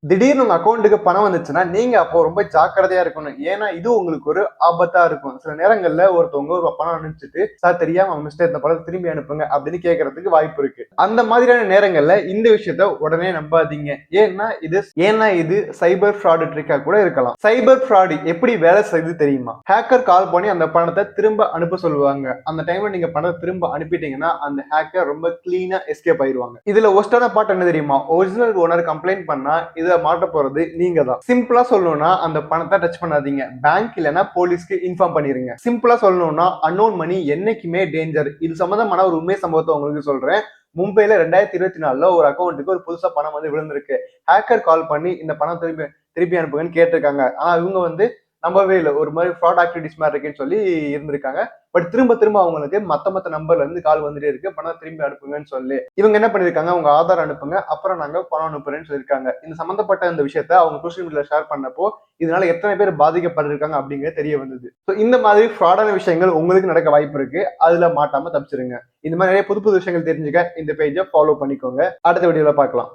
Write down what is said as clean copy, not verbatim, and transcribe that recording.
திடீர்னு உங்க அக்கௌண்ட்டுக்கு பணம் வந்துச்சுன்னா நீங்க அப்போ ரொம்ப ஜாக்கிரதையா இருக்கணும். ஏன்னா இது உங்களுக்கு ஒரு ஆபத்தா இருக்கும். சில நேரங்கள்ல ஒருத்தவங்க ஒரு பணம் அனுப்பிச்சுட்டு, சார் தெரியாம மிஸ்டேக் இந்த பணத்தை திரும்பி அனுப்புங்க அப்படின்னு கேட்கறதுக்கு வாய்ப்பு இருக்கு. அந்த மாதிரியான நேரங்கள்ல இந்த விஷயத்த உடனே நம்பாதீங்க. ஏன்னா இது சைபர் ஃப்ராடு ட்ரிக்கா கூட இருக்கலாம். சைபர் ஃப்ராடு எப்படி வேலை செய்யுது தெரியுமா? ஹேக்கர் கால் பண்ணி அந்த பணத்தை திரும்ப அனுப்ப சொல்லுவாங்க. அந்த டைம்ல நீங்க பணத்தை திரும்ப அனுப்பிட்டீங்கன்னா அந்த ஹேக்கர் ரொம்ப கிளீனா எஸ்கேப் ஆயிருவாங்க. இதுல ஒஸ்டான பார்ட் என்ன தெரியுமா? ஒரிஜினல் ஓனர் கம்ப்ளைண்ட் பண்ணா இதை மாட்ட போறது நீங்க தான். சிம்பிளா சொல்லணும்னா அந்த பணத்தை டச் பண்ணாதீங்க. பேங்க் இல்லைன்னா போலீஸ்க்கு இன்ஃபார்ம் பண்ணிருங்க. சிம்பிளா சொல்லணும்னா அன்னோன் மணி என்னைக்குமே டேஞ்சர். இது சம்பந்தமான ஒரு உண்மை சம்பவத்தை உங்களுக்கு சொல்றேன். மும்பைல 2024 ஒரு அக்கௌண்ட்டுக்கு ஒரு புதுசா பணம் வந்து விழுந்திருக்கு. ஹேக்கர் கால் பண்ணி இந்த பணம் திருப்பி திருப்பி அனுப்புங்கன்னு கேட்டிருக்காங்க. ஆனா இவங்க வந்து நம்பவே இல்லை. ஒரு மாதிரி ஃப்ராட் ஆக்டிவிட்டிஸ் மாதிரி இருக்குன்னு சொல்லி இருந்திருக்காங்க. பட் திரும்ப திரும்ப அவங்களுக்கு மத்த நம்பர்ல இருந்து கால் வந்துட்டே இருக்கு, பணம் திரும்பி அனுப்புங்கன்னு சொல்லி. இவங்க என்ன பண்ணிருக்காங்க, உங்க ஆதார் அனுப்புங்க அப்புறம் நாங்க பணம் அனுப்புறேன்னு சொல்லியிருக்காங்க. இந்த சம்பந்தப்பட்ட இந்த விஷயத்த அவங்க சோசியல் மீடியால ஷேர் பண்ணப்போ இதனால எத்தனை பேர் பாதிக்கப்பட்டிருக்காங்க அப்படிங்கிறது தெரிய வந்தது. இந்த மாதிரி ஃப்ராடான விஷயங்கள் உங்களுக்கு நடக்க வாய்ப்பு இருக்கு. அதுல மாட்டாம தப்பிச்சிருங்க. இந்த மாதிரி நிறைய புது புது விஷயங்கள் தெரிஞ்சுக்க இந்த பேஜை ஃபாலோ பண்ணிக்கோங்க. அடுத்த வீடியோல பார்க்கலாம்.